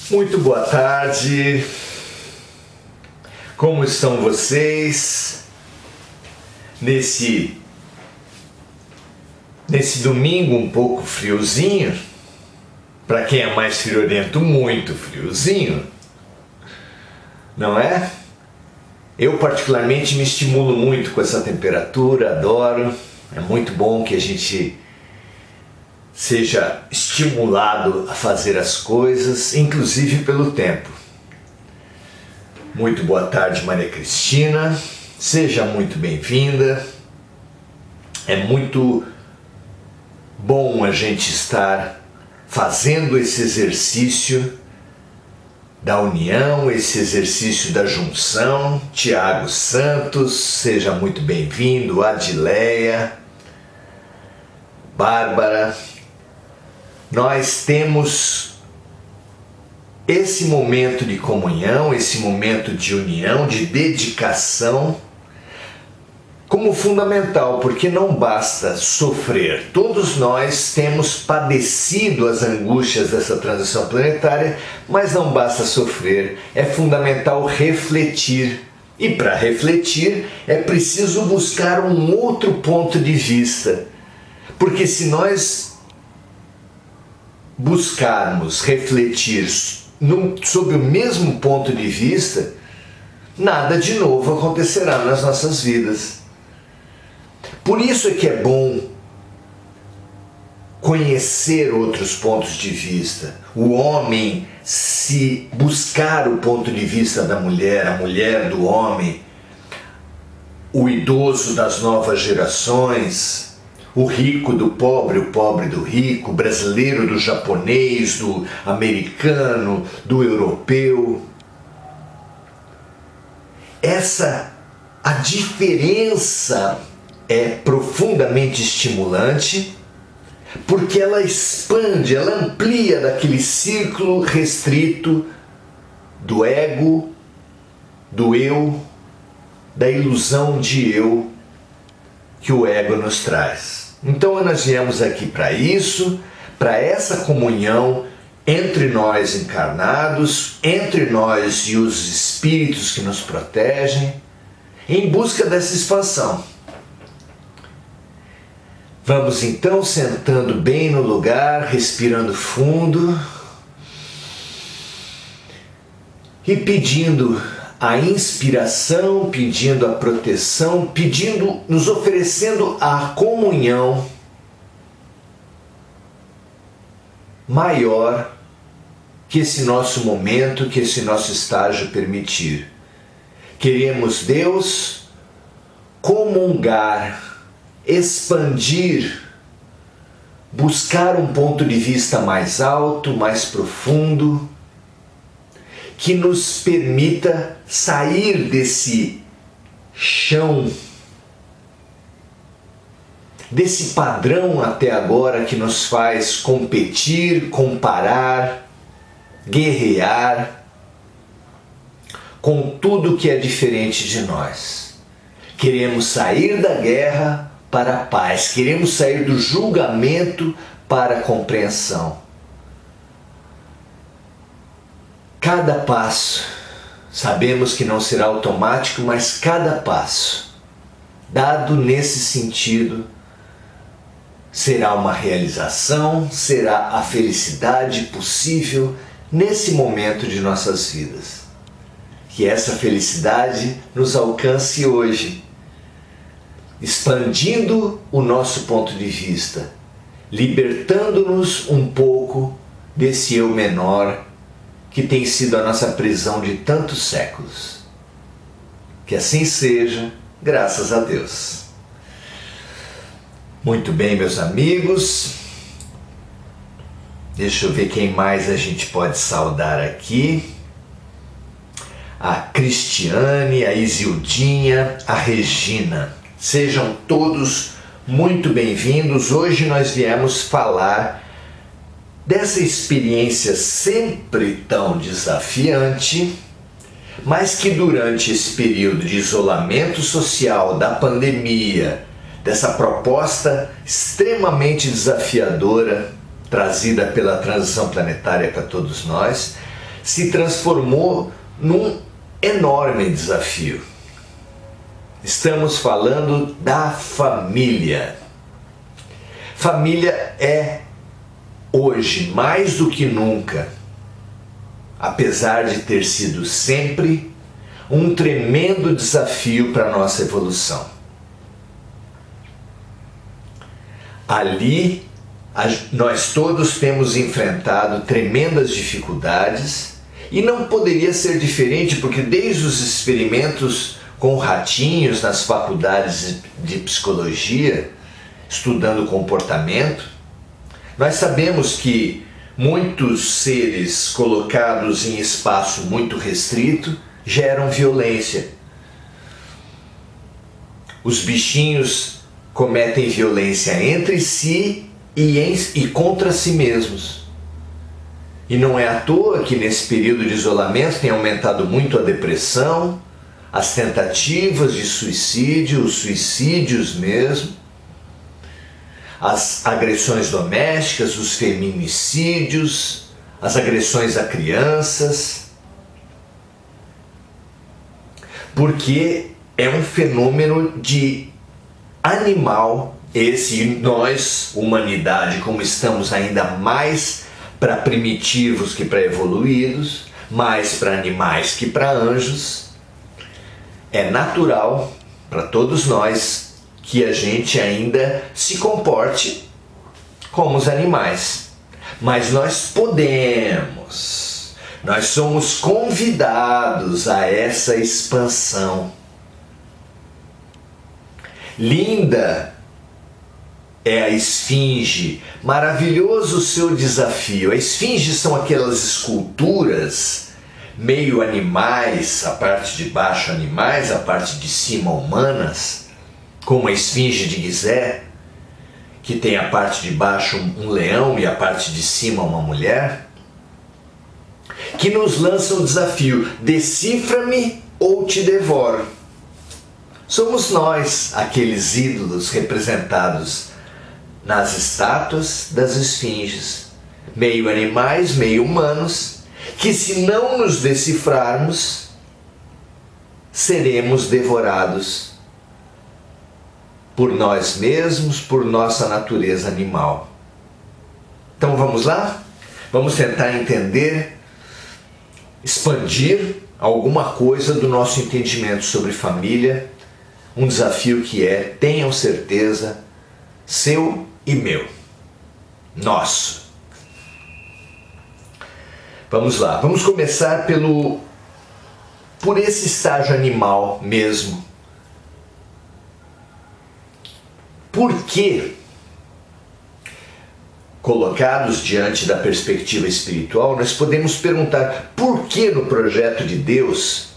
Muito boa tarde, como estão vocês nesse domingo um pouco friozinho? Para quem é mais friorento, muito friozinho, não é? Eu particularmente me estimulo muito com essa temperatura, adoro, é muito bom que a gente seja estimulado a fazer as coisas, inclusive pelo tempo. Muito boa tarde, Maria Cristina, seja muito bem-vinda. É muito bom a gente estar fazendo esse exercício da união, esse exercício da junção. Tiago Santos, seja muito bem-vindo. Adileia, Bárbara. Nós temos esse momento de comunhão, esse momento de união, de dedicação, como fundamental, porque não basta sofrer. Todos nós temos padecido as angústias dessa transição planetária, mas não basta sofrer, é fundamental refletir. E para refletir é preciso buscar um outro ponto de vista, porque se nós buscarmos refletir sob o mesmo ponto de vista, nada de novo acontecerá nas nossas vidas. Por isso é que é bom conhecer outros pontos de vista. O homem se buscar o ponto de vista da mulher, a mulher do homem, o idoso das novas gerações, o rico do pobre, o pobre do rico, o brasileiro do japonês, do americano, do europeu. A diferença é profundamente estimulante, porque ela expande, ela amplia daquele círculo restrito do ego, do eu, da ilusão de eu que o ego nos traz. Então nós viemos aqui para isso, para essa comunhão entre nós encarnados, entre nós e os espíritos que nos protegem, em busca dessa expansão. Vamos então sentando bem no lugar, respirando fundo e pedindo a inspiração, pedindo a proteção, nos oferecendo a comunhão maior que esse nosso momento, que esse nosso estágio permitir. Queremos, Deus, comungar, expandir, buscar um ponto de vista mais alto, mais profundo, que nos permita sair desse chão, desse padrão até agora que nos faz competir, comparar, guerrear com tudo que é diferente de nós. Queremos sair da guerra para a paz, queremos sair do julgamento para a compreensão. Cada passo, sabemos que não será automático, mas cada passo, dado nesse sentido, será uma realização, será a felicidade possível nesse momento de nossas vidas. Que essa felicidade nos alcance hoje, expandindo o nosso ponto de vista, libertando-nos um pouco desse eu menor que tem sido a nossa prisão de tantos séculos. Que assim seja, graças a Deus. Muito bem, meus amigos. Deixa eu ver quem mais a gente pode saudar aqui. A Cristiane, a Isildinha, a Regina. Sejam todos muito bem-vindos. Hoje nós viemos falar dessa experiência sempre tão desafiante, mas que durante esse período de isolamento social, da pandemia, dessa proposta extremamente desafiadora trazida pela transição planetária para todos nós, se transformou num enorme desafio. Estamos falando da família. Família é, hoje, mais do que nunca, apesar de ter sido sempre, um tremendo desafio para a nossa evolução. Ali, nós todos temos enfrentado tremendas dificuldades e não poderia ser diferente, porque desde os experimentos com ratinhos nas faculdades de psicologia, estudando comportamento, nós sabemos que muitos seres colocados em espaço muito restrito geram violência. Os bichinhos cometem violência entre si e contra si mesmos. E não é à toa que nesse período de isolamento tem aumentado muito a depressão, as tentativas de suicídio, os suicídios mesmo, as agressões domésticas, os feminicídios, as agressões a crianças, porque é um fenômeno de animal esse, e nós, humanidade, como estamos ainda mais para primitivos que para evoluídos, mais para animais que para anjos, é natural para todos nós que a gente ainda se comporte como os animais. Mas nós podemos, nós somos convidados a essa expansão. Linda é a esfinge, maravilhoso o seu desafio. A esfinge são aquelas esculturas meio animais, a parte de baixo animais, a parte de cima humanas, como a esfinge de Gizé, que tem a parte de baixo um leão e a parte de cima uma mulher, que nos lançam o desafio: decifra-me ou te devoro. Somos nós aqueles ídolos representados nas estátuas das esfinges, meio animais, meio humanos, que se não nos decifrarmos, seremos devorados por nós mesmos, por nossa natureza animal. Então vamos lá? Vamos tentar entender, expandir alguma coisa do nosso entendimento sobre família, um desafio que é, tenham certeza, seu e meu, nosso. Vamos lá, vamos começar por esse estágio animal mesmo. Por que, colocados diante da perspectiva espiritual, nós podemos perguntar por que no projeto de Deus,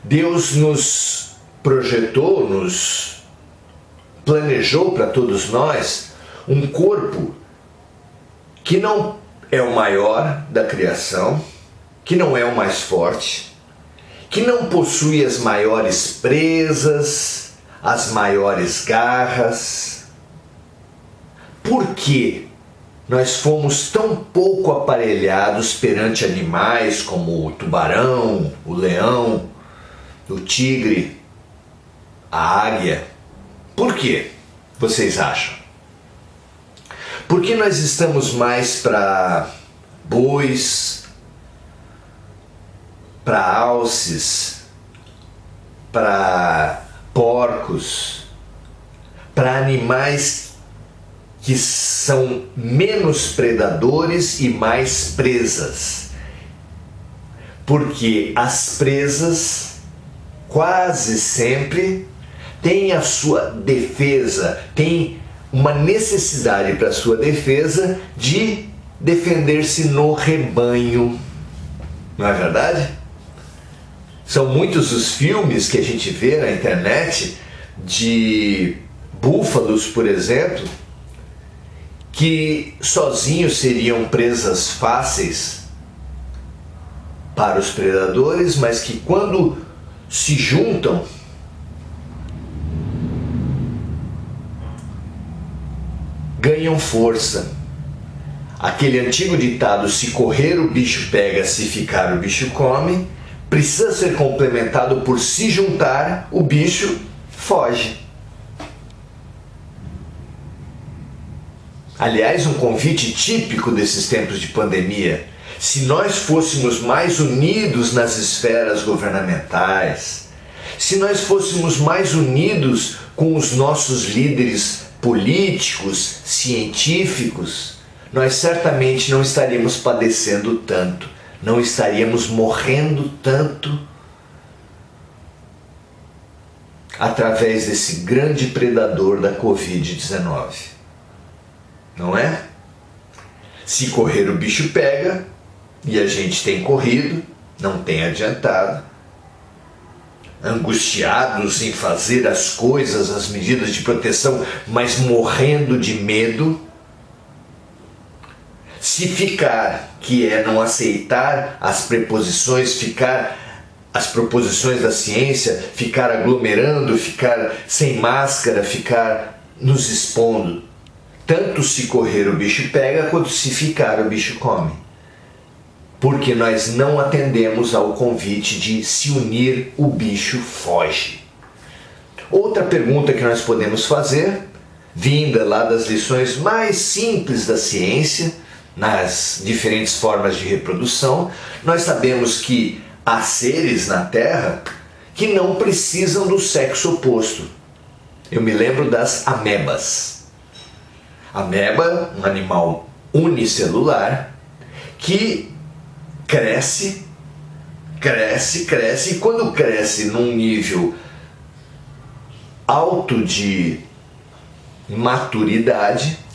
Deus nos projetou, nos planejou para todos nós um corpo que não é o maior da criação, que não é o mais forte, que não possui as maiores presas, as maiores garras. Por que nós fomos tão pouco aparelhados perante animais como o tubarão, o leão, o tigre, a águia? Por quê, vocês acham? Por que nós estamos mais para bois, para alces, para porcos, para animais que são menos predadores e mais presas? Porque as presas quase sempre têm a sua defesa, têm uma necessidade para a sua defesa de defender-se no rebanho. Não é verdade? São muitos os filmes que a gente vê na internet de búfalos, por exemplo, que sozinhos seriam presas fáceis para os predadores, mas que quando se juntam, ganham força. aquele antigo ditado, se correr o bicho pega, se ficar o bicho come, precisa ser complementado por se juntar, o bicho foge. Aliás, um convite típico desses tempos de pandemia: se nós fôssemos mais unidos nas esferas governamentais, se nós fôssemos mais unidos com os nossos líderes políticos, científicos, nós certamente não estaríamos padecendo tanto, não estaríamos morrendo tanto através desse grande predador da Covid-19. Não é? Se correr o bicho pega, e a gente tem corrido, não tem adiantado, angustiados em fazer as coisas, as medidas de proteção, mas morrendo de medo. Se ficar, que é não aceitar as preposições, as proposições da ciência, ficar aglomerando, ficar sem máscara, ficar nos expondo. Tanto se correr o bicho pega, quanto se ficar o bicho come. Porque nós não atendemos ao convite de se unir, o bicho foge. Outra pergunta que nós podemos fazer, vinda lá das lições mais simples da ciência, nas diferentes formas de reprodução, nós sabemos que há seres na Terra que não precisam do sexo oposto. Eu me lembro das amebas. Ameba, um animal unicelular, que cresce, e quando cresce num nível alto de maturidade,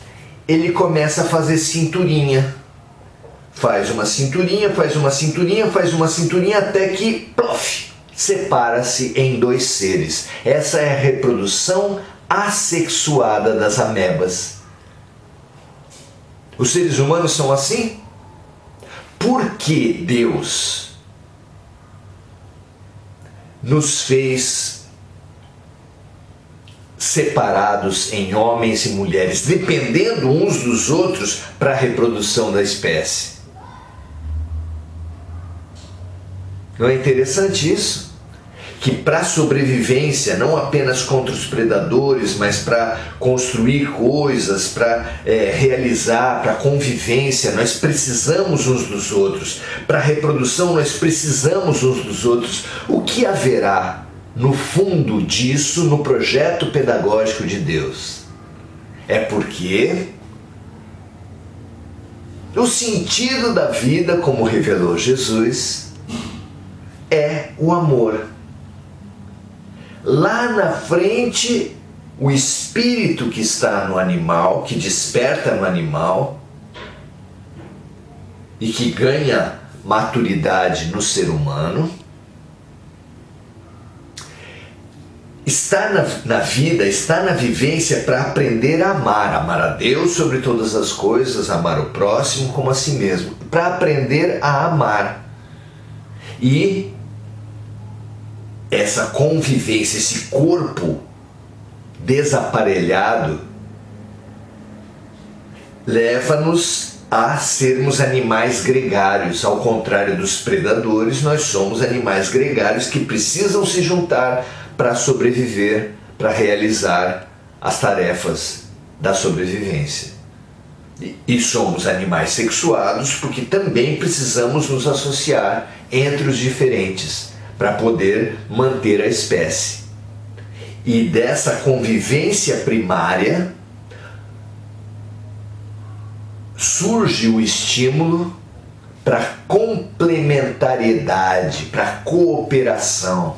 ele começa a fazer cinturinha. Faz uma cinturinha, até que, plof, separa-se em dois seres. Essa é a reprodução assexuada das amebas. Os seres humanos são assim? Por que Deus nos fez separados em homens e mulheres, dependendo uns dos outros para a reprodução da espécie? Não é interessante isso? Que para a sobrevivência, não apenas contra os predadores, mas para construir coisas, para realizar, para a convivência, nós precisamos uns dos outros. Para a reprodução, nós precisamos uns dos outros. O que haverá no fundo disso no projeto pedagógico de Deus? É porque o sentido da vida, como revelou Jesus, é o amor. Lá na frente, o espírito que está no animal, que desperta no animal e que ganha maturidade no ser humano, está na vida, está na vivência para aprender a amar a Deus sobre todas as coisas, amar o próximo como a si mesmo, para aprender a amar. E essa convivência, esse corpo desaparelhado, leva-nos a sermos animais gregários. Ao contrário dos predadores, nós somos animais gregários que precisam se juntar para sobreviver, para realizar as tarefas da sobrevivência. E somos animais sexuados porque também precisamos nos associar entre os diferentes para poder manter a espécie. E dessa convivência primária surge o estímulo para complementariedade, para cooperação.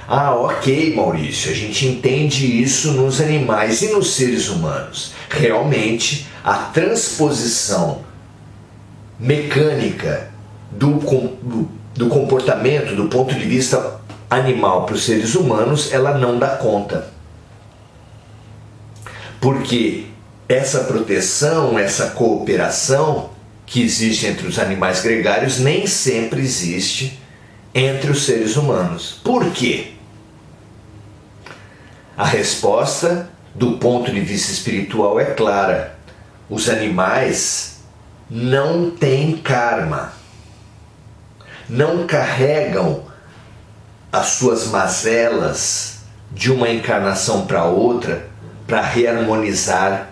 Ah, ok, Maurício, a gente entende isso nos animais e nos seres humanos. Realmente, a transposição mecânica do comportamento, do ponto de vista animal para os seres humanos, ela não dá conta. Porque essa proteção, essa cooperação que existe entre os animais gregários nem sempre existe entre os seres humanos. Por quê? A resposta do ponto de vista espiritual é clara. Os animais não têm karma, não carregam as suas mazelas de uma encarnação para outra para reharmonizar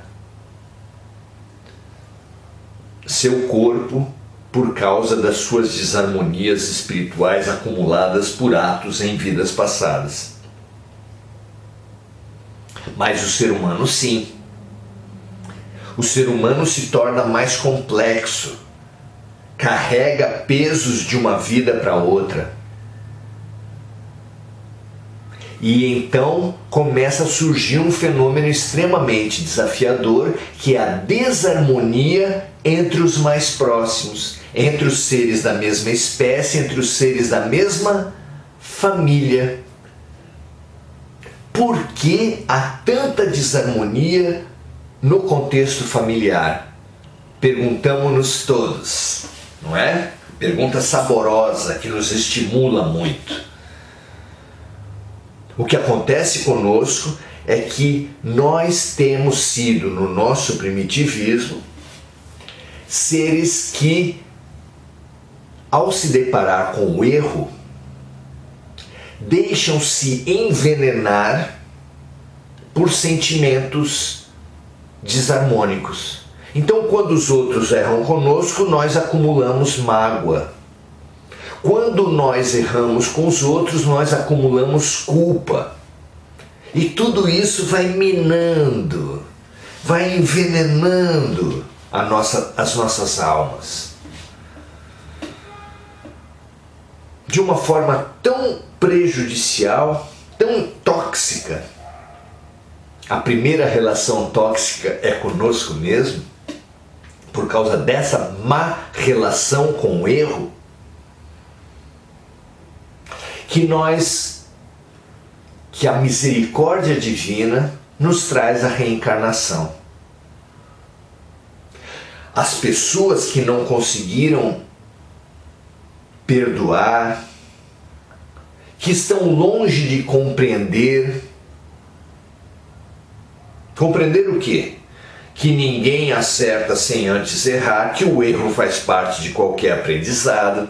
seu corpo por causa das suas desarmonias espirituais acumuladas por atos em vidas passadas. Mas o ser humano sim. O ser humano se torna mais complexo, carrega pesos de uma vida para outra. E então começa a surgir um fenômeno extremamente desafiador, que é a desarmonia entre os mais próximos, entre os seres da mesma espécie, entre os seres da mesma família. Por que há tanta desarmonia no contexto familiar? Perguntamos-nos todos, não é? Pergunta saborosa que nos estimula muito. O que acontece conosco é que nós temos sido, no nosso primitivismo, seres que, ao se deparar com o erro, deixam-se envenenar por sentimentos desarmônicos. Então, quando os outros erram conosco, nós acumulamos mágoa. Quando nós erramos com os outros, nós acumulamos culpa. E tudo isso vai minando, vai envenenando as nossas almas. De uma forma tão prejudicial, tão tóxica. A primeira relação tóxica é conosco mesmo, por causa dessa má relação com o erro, que a misericórdia divina nos traz a reencarnação. As pessoas que não conseguiram perdoar, que estão longe de compreender o quê? Que ninguém acerta sem antes errar, que o erro faz parte de qualquer aprendizado,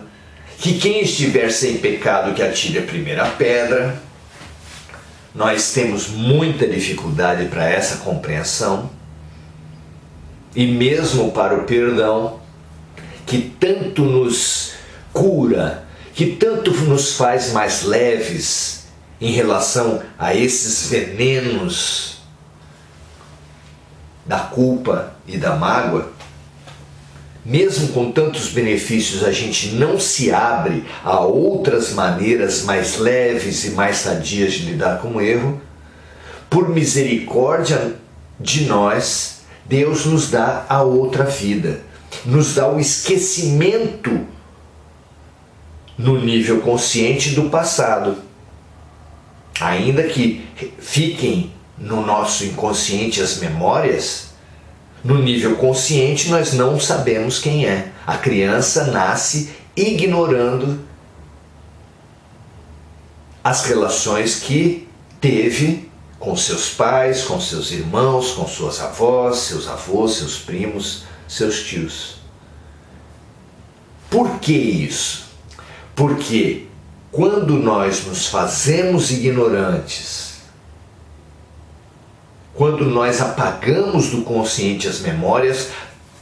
que quem estiver sem pecado que atire a primeira pedra. Nós temos muita dificuldade para essa compreensão e mesmo para o perdão, que tanto nos cura, que tanto nos faz mais leves em relação a esses venenos da culpa e da mágoa. Mesmo com tantos benefícios, a gente não se abre a outras maneiras mais leves e mais sadias de lidar com o erro. Por misericórdia de nós, Deus nos dá a outra vida, nos dá o esquecimento no nível consciente do passado. Ainda que fiquem no nosso inconsciente as memórias, no nível consciente nós não sabemos quem é. A criança nasce ignorando as relações que teve com seus pais, com seus irmãos, com suas avós, seus avós, seus primos, seus tios. Por que isso? Porque quando nós nos fazemos ignorantes, quando nós apagamos do consciente as memórias,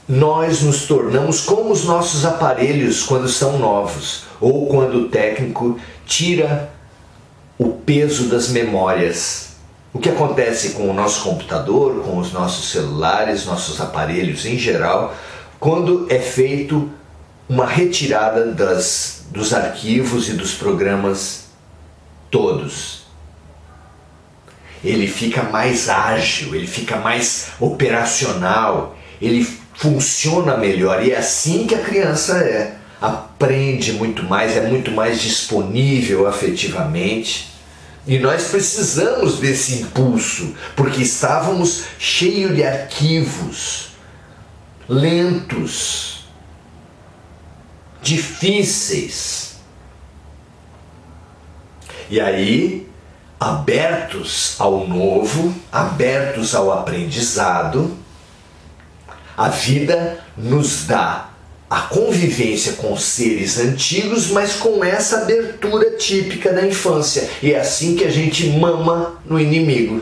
nós nos tornamos como os nossos aparelhos quando são novos, ou quando o técnico tira o peso das memórias. O que acontece com o nosso computador, com os nossos celulares, nossos aparelhos em geral, quando é feito uma retirada dos arquivos e dos programas todos. Ele fica mais ágil, ele fica mais operacional, ele funciona melhor. E é assim que a criança é. Aprende muito mais, é muito mais disponível afetivamente. E nós precisamos desse impulso, porque estávamos cheios de arquivos, lentos, difíceis. E aí abertos ao novo, abertos ao aprendizado, a vida nos dá a convivência com seres antigos, mas com essa abertura típica da infância. E é assim que a gente mama no inimigo.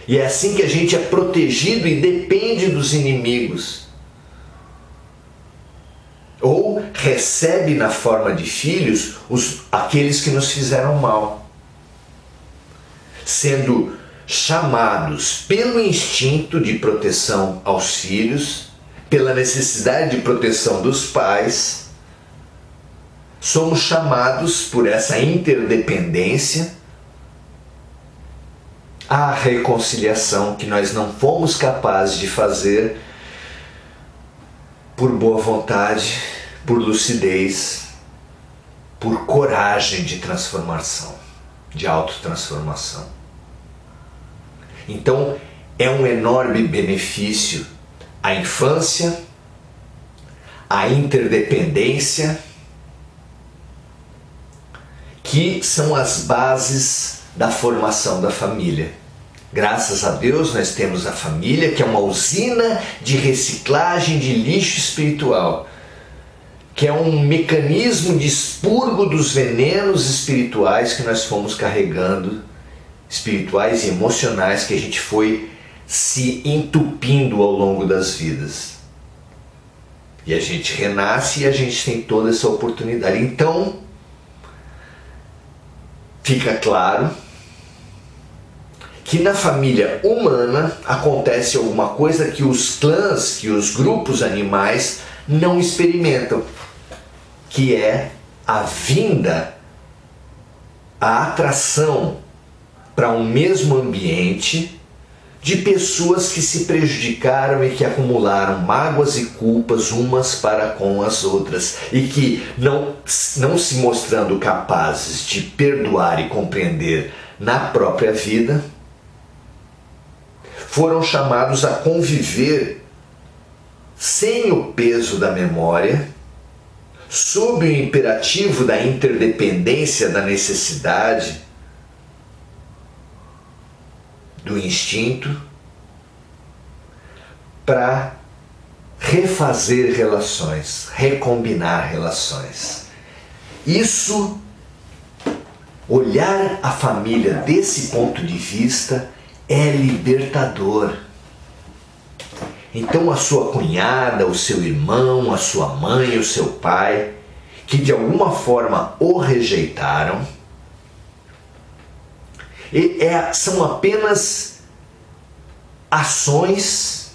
E é assim que a gente é protegido e depende dos inimigos. Ou recebe na forma de filhos aqueles que nos fizeram mal, sendo chamados pelo instinto de proteção aos filhos, pela necessidade de proteção dos pais. Somos chamados por essa interdependência à reconciliação que nós não fomos capazes de fazer por boa vontade, por lucidez, por coragem de transformação, de autotransformação. Então, é um enorme benefício a infância, a interdependência, que são as bases da formação da família. Graças a Deus nós temos a família, que é uma usina de reciclagem de lixo espiritual, que é um mecanismo de expurgo dos venenos espirituais que nós fomos carregando, espirituais e emocionais, que a gente foi se entupindo ao longo das vidas. E a gente renasce e a gente tem toda essa oportunidade. Então, fica claro que na família humana acontece alguma coisa que os clãs, que os grupos animais não experimentam, que é a vinda, a atração para um mesmo ambiente de pessoas que se prejudicaram e que acumularam mágoas e culpas umas para com as outras e que não se mostrando capazes de perdoar e compreender na própria vida, foram chamados a conviver sem o peso da memória, sob o imperativo da interdependência, da necessidade, do instinto, para refazer relações, recombinar relações. Isso, olhar a família desse ponto de vista, é libertador. Então a sua cunhada, o seu irmão, a sua mãe, o seu pai, que de alguma forma o rejeitaram, são apenas ações,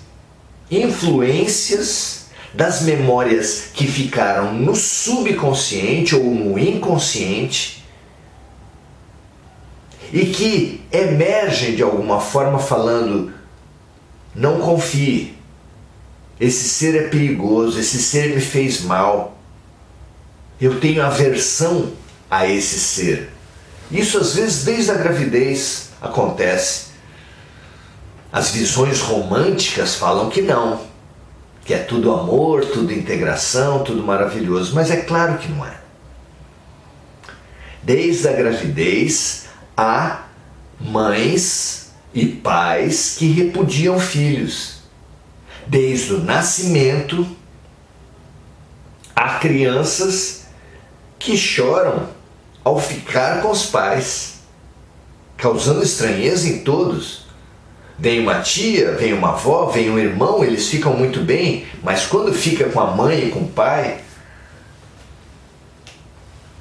influências das memórias que ficaram no subconsciente ou no inconsciente e que emergem de alguma forma falando: não confie, esse ser é perigoso, esse ser me fez mal, eu tenho aversão a esse ser. Isso às vezes desde a gravidez acontece. As visões românticas falam que não, que é tudo amor, tudo integração, tudo maravilhoso, mas é claro que não é. Desde a gravidez há mães e pais que repudiam filhos. Desde o nascimento há crianças que choram ao ficar com os pais, causando estranheza em todos. Vem uma tia, vem uma avó, vem um irmão, eles ficam muito bem, mas quando fica com a mãe e com o pai,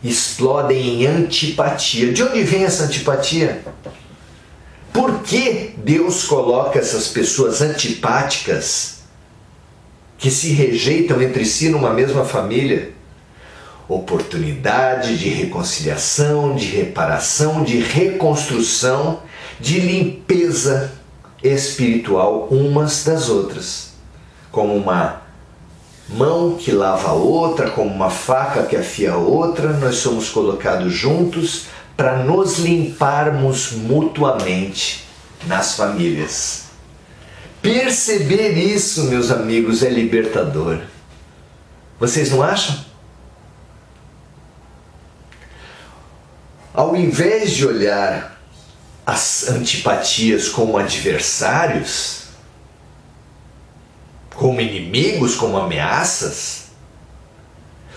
explodem em antipatia. De onde vem essa antipatia? Por que Deus coloca essas pessoas antipáticas que se rejeitam entre si numa mesma família? Oportunidade de reconciliação, de reparação, de reconstrução, de limpeza espiritual umas das outras. Como uma mão que lava a outra, como uma faca que afia a outra, nós somos colocados juntos para nos limparmos mutuamente nas famílias. Perceber isso, meus amigos, é libertador. Vocês não acham? Ao invés de olhar as antipatias como adversários, como inimigos, como ameaças.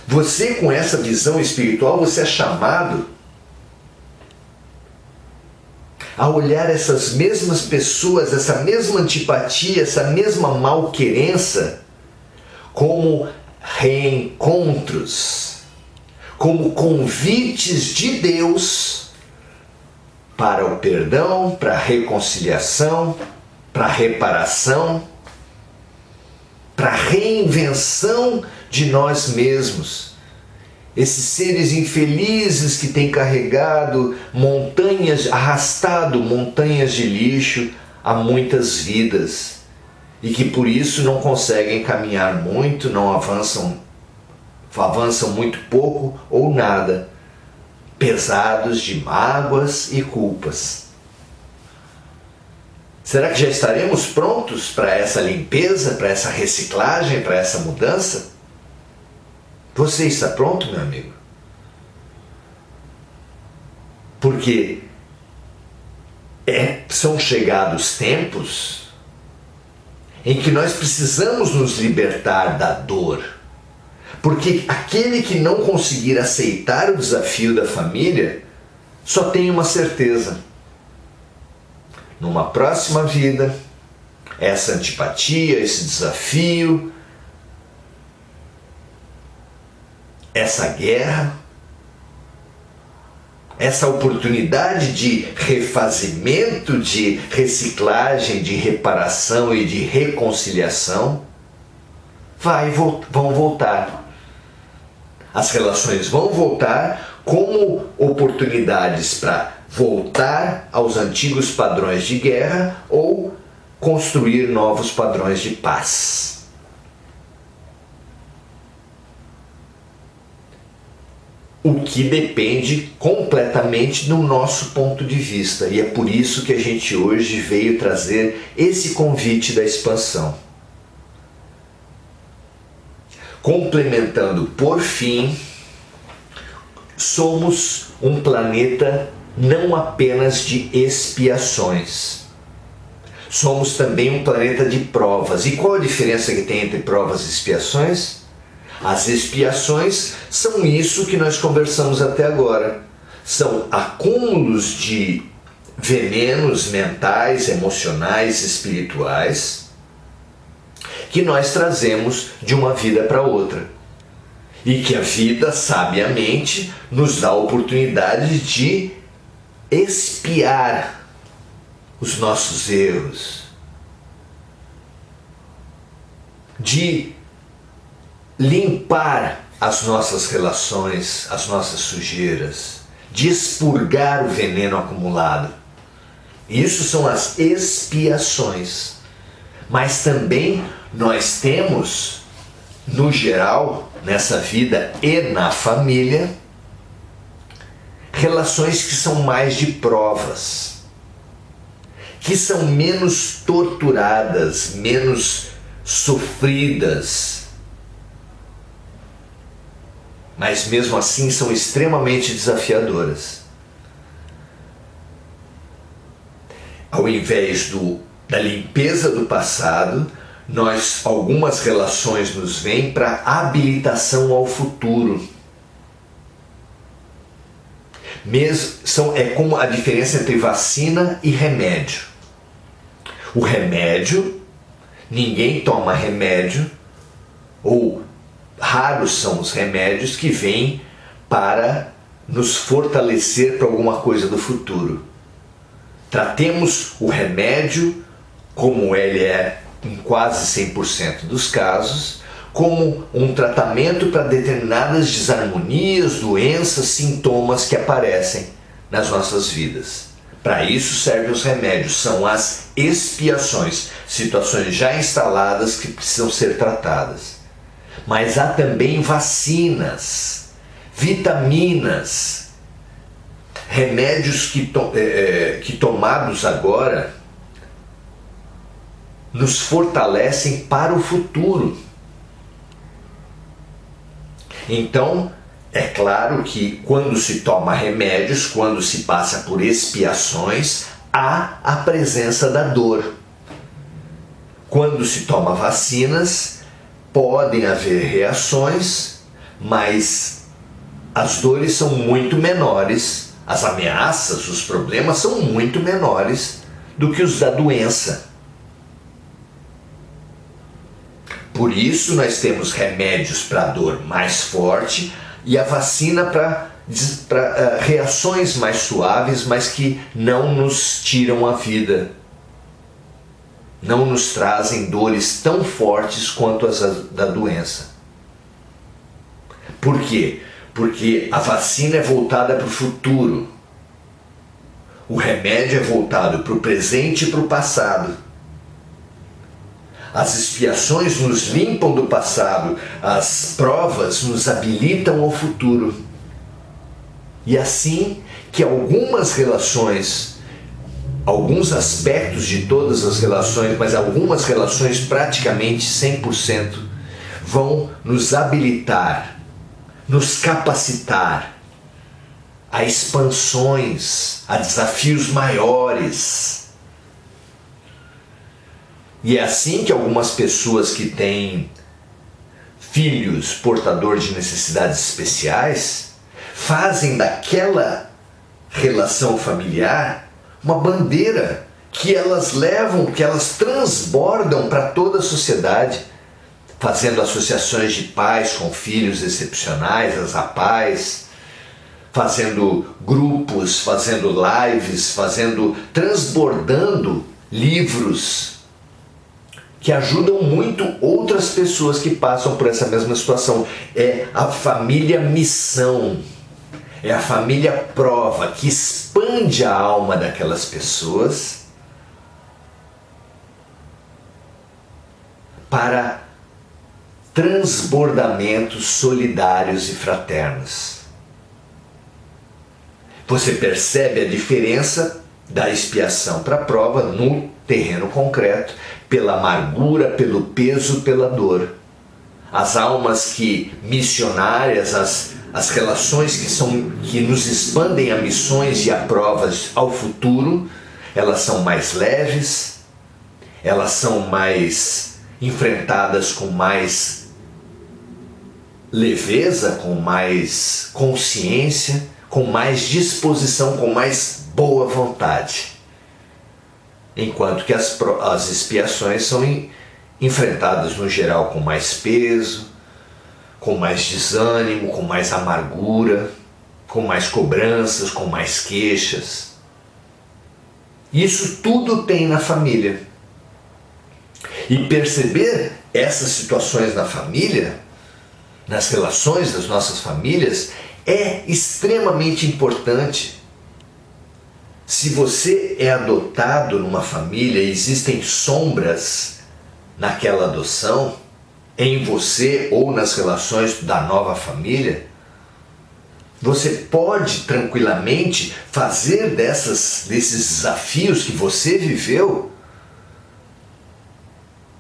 Você, com essa visão espiritual, você é chamado a olhar essas mesmas pessoas, essa mesma antipatia, essa mesma malquerença, como reencontros, como convites de Deus para o perdão, para a reconciliação, para a reparação, para a reinvenção de nós mesmos. Esses seres infelizes que têm carregado montanhas, arrastado montanhas de lixo a muitas vidas e que por isso não conseguem caminhar muito, não avançam muito pouco ou nada, pesados de mágoas e culpas. Será que já estaremos prontos para essa limpeza, para essa reciclagem, para essa mudança? Você está pronto, meu amigo? Porque são chegados tempos em que nós precisamos nos libertar da dor. Porque aquele que não conseguir aceitar o desafio da família só tem uma certeza: numa próxima vida, essa antipatia, esse desafio, essa guerra, essa oportunidade de refazimento, de reciclagem, de reparação e de reconciliação vão voltar. As relações vão voltar como oportunidades para voltar aos antigos padrões de guerra ou construir novos padrões de paz. O que depende completamente do nosso ponto de vista. E é por isso que a gente hoje veio trazer esse convite da expansão. Complementando, por fim, somos um planeta não apenas de expiações. Somos também um planeta de provas. E qual a diferença que tem entre provas e expiações? As expiações são isso que nós conversamos até agora. São acúmulos de venenos mentais, emocionais, espirituais, que nós trazemos de uma vida para outra. E que a vida, sabiamente, nos dá a oportunidade de expiar os nossos erros, de limpar as nossas relações, as nossas sujeiras, de expurgar o veneno acumulado. Isso são as expiações. Mas também nós temos, no geral, nessa vida e na família, relações que são mais de provas, que são menos torturadas, menos sofridas, mas mesmo assim são extremamente desafiadoras. Ao invés da limpeza do passado, algumas relações nos vêm para habilitação ao futuro. É como a diferença entre vacina e remédio. O remédio, ninguém toma remédio, ou raros são os remédios que vêm para nos fortalecer para alguma coisa do futuro. Tratemos o remédio, como ele é em quase 100% dos casos, como um tratamento para determinadas desarmonias, doenças, sintomas que aparecem nas nossas vidas. Para isso servem os remédios, são as expiações, situações já instaladas que precisam ser tratadas. Mas há também vacinas, vitaminas, remédios que tomados agora nos fortalecem para o futuro. Então, é claro que quando se toma remédios, quando se passa por expiações, há a presença da dor. Quando se toma vacinas, podem haver reações, mas as dores são muito menores, as ameaças, os problemas são muito menores do que os da doença. Por isso nós temos remédios para dor mais forte e a vacina para reações mais suaves, mas que não nos tiram a vida. Não nos trazem dores tão fortes quanto as da doença. Por quê? Porque a vacina é voltada para o futuro. O remédio é voltado para o presente e para o passado. As expiações nos limpam do passado, as provas nos habilitam ao futuro. E assim que algumas relações, alguns aspectos de todas as relações, mas algumas relações praticamente 100%, vão nos habilitar, nos capacitar a expansões, a desafios maiores. E é assim que algumas pessoas que têm filhos portadores de necessidades especiais fazem daquela relação familiar uma bandeira que elas levam, que elas transbordam para toda a sociedade, fazendo associações de pais com filhos excepcionais, as APAES, fazendo grupos, fazendo lives, transbordando livros que ajudam muito outras pessoas que passam por essa mesma situação. É a família missão, é a família prova que expande a alma daquelas pessoas para transbordamentos solidários e fraternos. Você percebe a diferença da expiação para a prova no terreno concreto, pela amargura, pelo peso, pela dor. As almas missionárias, as relações que nos expandem a missões e a provas ao futuro, elas são mais leves, elas são mais enfrentadas com mais leveza, com mais consciência, com mais disposição, com mais boa vontade. Enquanto que as expiações são enfrentadas no geral com mais peso, com mais desânimo, com mais amargura, com mais cobranças, com mais queixas. Isso tudo tem na família. E perceber essas situações na família, nas relações das nossas famílias, é extremamente importante. Se você é adotado numa família e existem sombras naquela adoção, em você ou nas relações da nova família, você pode tranquilamente fazer desses desafios que você viveu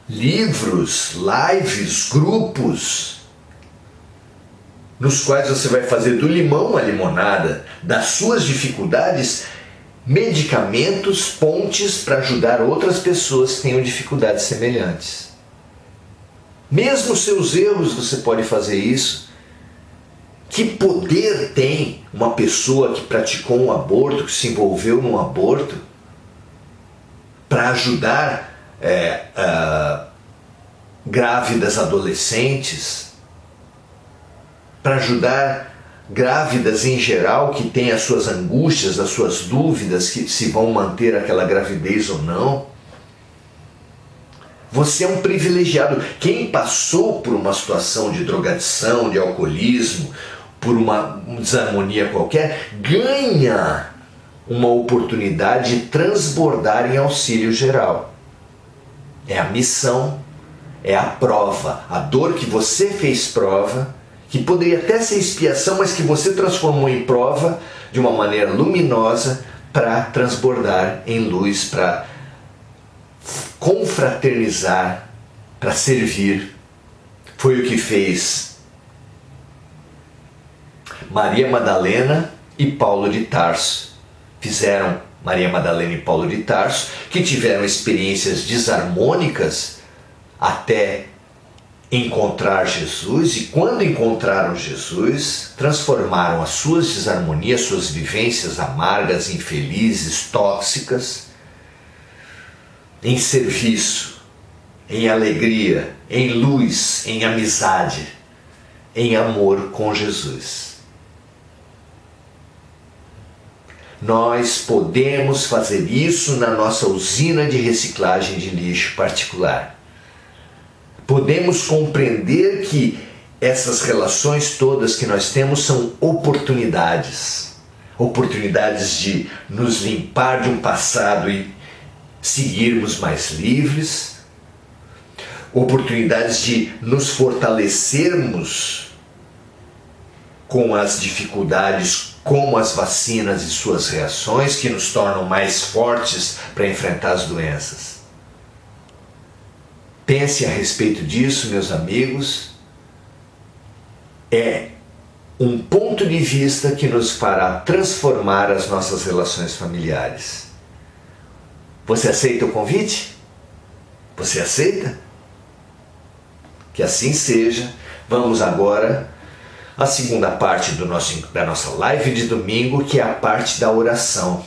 livros, lives, grupos, nos quais você vai fazer do limão à limonada, das suas dificuldades, medicamentos, pontes para ajudar outras pessoas que tenham dificuldades semelhantes. Mesmo seus erros, você pode fazer isso. Que poder tem uma pessoa que praticou um aborto, que se envolveu num aborto, para ajudar grávidas adolescentes, para ajudar grávidas em geral que têm as suas angústias, as suas dúvidas que se vão manter aquela gravidez ou não. Você é um privilegiado. Quem passou por uma situação de drogadição, de alcoolismo, por uma desarmonia qualquer, ganha uma oportunidade de transbordar em auxílio geral. É a missão, é a prova, a dor que você fez prova, que poderia até ser expiação, mas que você transformou em prova de uma maneira luminosa para transbordar em luz, para confraternizar, para servir. Foi o que fez Maria Madalena e Paulo de Tarso. Fizeram Maria Madalena e Paulo de Tarso, que tiveram experiências desarmônicas até encontrar Jesus, e quando encontraram Jesus, transformaram as suas desarmonias, suas vivências amargas, infelizes, tóxicas, em serviço, em alegria, em luz, em amizade, em amor com Jesus. Nós podemos fazer isso na nossa usina de reciclagem de lixo particular. Podemos compreender que essas relações todas que nós temos são oportunidades. Oportunidades de nos limpar de um passado e seguirmos mais livres. Oportunidades de nos fortalecermos com as dificuldades, como as vacinas e suas reações, que nos tornam mais fortes para enfrentar as doenças. Pense a respeito disso, meus amigos. É um ponto de vista que nos fará transformar as nossas relações familiares. Você aceita o convite? Você aceita? Que assim seja. Vamos agora à segunda parte da nossa live de domingo, que é a parte da oração.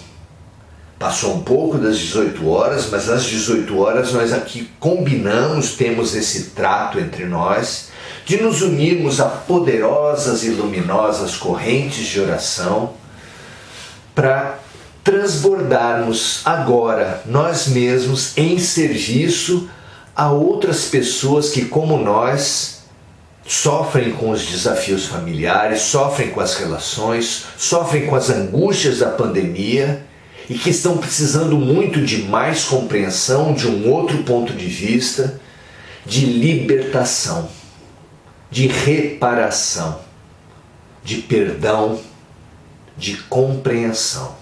Passou um pouco das 18 horas, mas às 18 horas nós aqui combinamos, temos esse trato entre nós, de nos unirmos a poderosas e luminosas correntes de oração para transbordarmos agora nós mesmos em serviço a outras pessoas que, como nós, sofrem com os desafios familiares, sofrem com as relações, sofrem com as angústias da pandemia e que estão precisando muito de mais compreensão, de um outro ponto de vista, de libertação, de reparação, de perdão, de compreensão.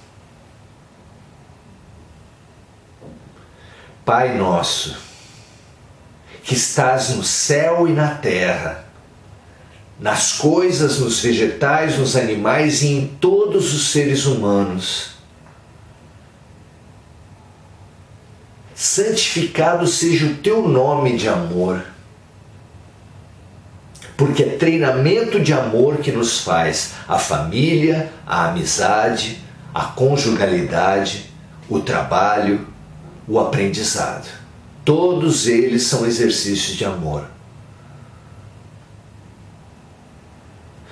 Pai nosso, que estás no céu e na terra, nas coisas, nos vegetais, nos animais e em todos os seres humanos, santificado seja o teu nome de amor, porque é treinamento de amor que nos faz a família, a amizade, a conjugalidade, o trabalho, o aprendizado. Todos eles são exercícios de amor.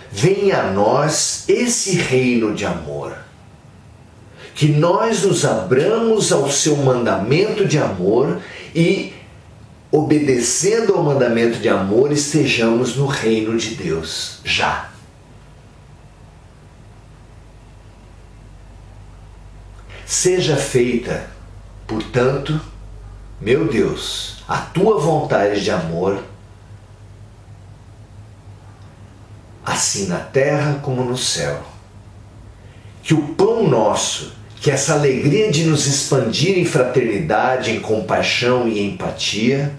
Venha a nós esse reino de amor. Que nós nos abramos ao seu mandamento de amor e, obedecendo ao mandamento de amor, estejamos no reino de Deus já. Seja feita, portanto, meu Deus, a tua vontade de amor, assim na terra como no céu. Que o pão nosso, que essa alegria de nos expandir em fraternidade, em compaixão e empatia,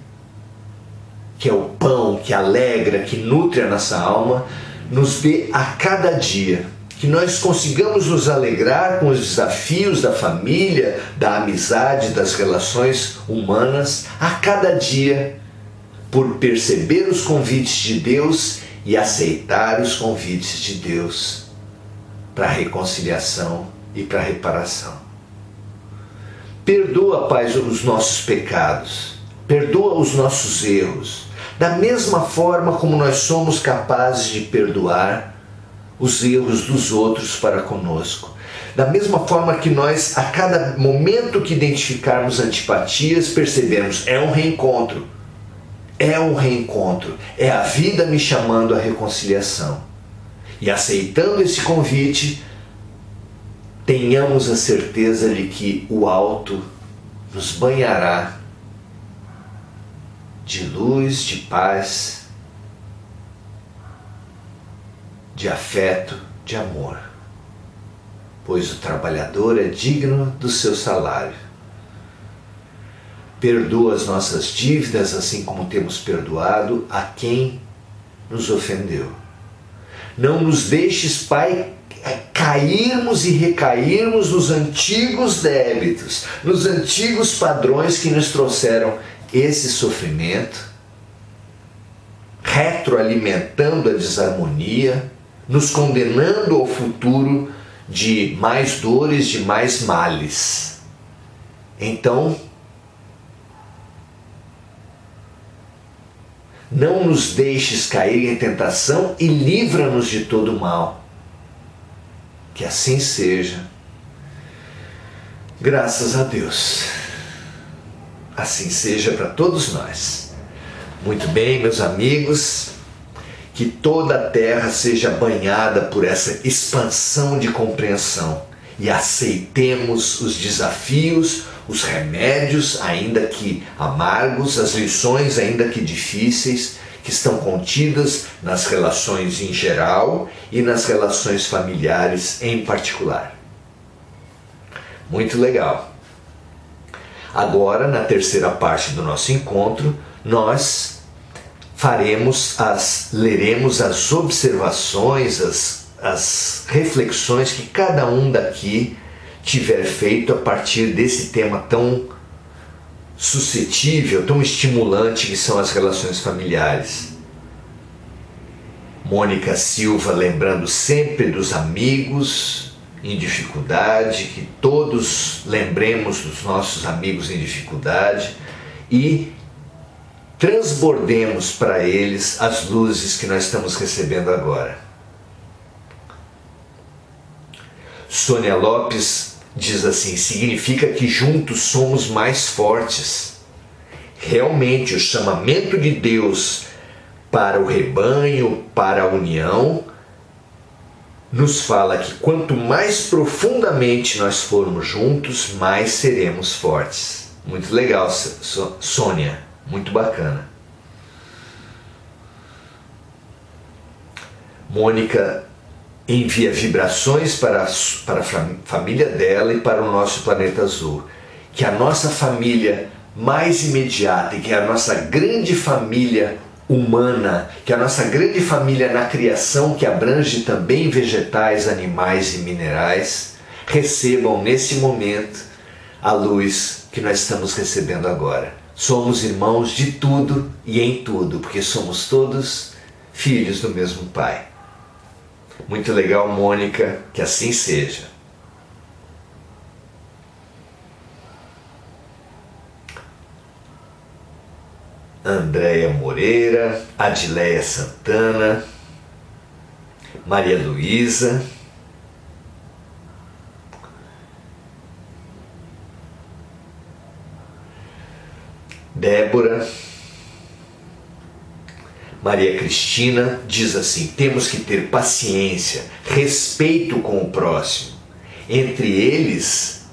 que é o pão que alegra, que nutre a nossa alma, nos dê a cada dia. Que nós consigamos nos alegrar com os desafios da família, da amizade, das relações humanas, a cada dia, por perceber os convites de Deus e aceitar os convites de Deus para a reconciliação e para a reparação. Perdoa, Pai, os nossos pecados, perdoa os nossos erros, da mesma forma como nós somos capazes de perdoar os erros dos outros para conosco. Da mesma forma que nós, a cada momento que identificarmos antipatias, percebemos, é um reencontro, é a vida me chamando à reconciliação. E aceitando esse convite, tenhamos a certeza de que o alto nos banhará de luz, de paz, de afeto, de amor, pois o trabalhador é digno do seu salário. Perdoa as nossas dívidas, assim como temos perdoado a quem nos ofendeu. Não nos deixes, Pai, cairmos e recairmos nos antigos débitos, nos antigos padrões que nos trouxeram esse sofrimento, retroalimentando a desarmonia, nos condenando ao futuro de mais dores, de mais males. Então, não nos deixes cair em tentação e livra-nos de todo mal. Que assim seja. Graças a Deus. Assim seja para todos nós. Muito bem, meus amigos, que toda a terra seja banhada por essa expansão de compreensão e aceitemos os desafios, os remédios, ainda que amargos, as lições, ainda que difíceis, que estão contidas nas relações em geral e nas relações familiares em particular. Muito legal. Agora, na terceira parte do nosso encontro, nós leremos as observações, as reflexões que cada um daqui tiver feito a partir desse tema tão suscetível, tão estimulante que são as relações familiares. Mônica Silva lembrando sempre dos amigos em dificuldade, que todos lembremos dos nossos amigos em dificuldade e transbordemos para eles as luzes que nós estamos recebendo agora. Sônia Lopes diz assim: significa que juntos somos mais fortes. Realmente o chamamento de Deus para o rebanho, para a união, nos fala que quanto mais profundamente nós formos juntos, mais seremos fortes. Muito legal, Sônia, muito bacana. Mônica envia vibrações para a família dela e para o nosso planeta azul. Que a nossa família mais imediata e que a nossa grande família humana, que a nossa grande família na criação, que abrange também vegetais, animais e minerais, recebam nesse momento a luz que nós estamos recebendo agora. Somos irmãos de tudo e em tudo, porque somos todos filhos do mesmo Pai. Muito legal, Mônica, que assim seja. Andréia Moreira, Adileia Santana, Maria Luísa, Débora, Maria Cristina diz assim: temos que ter paciência, respeito com o próximo. Entre eles,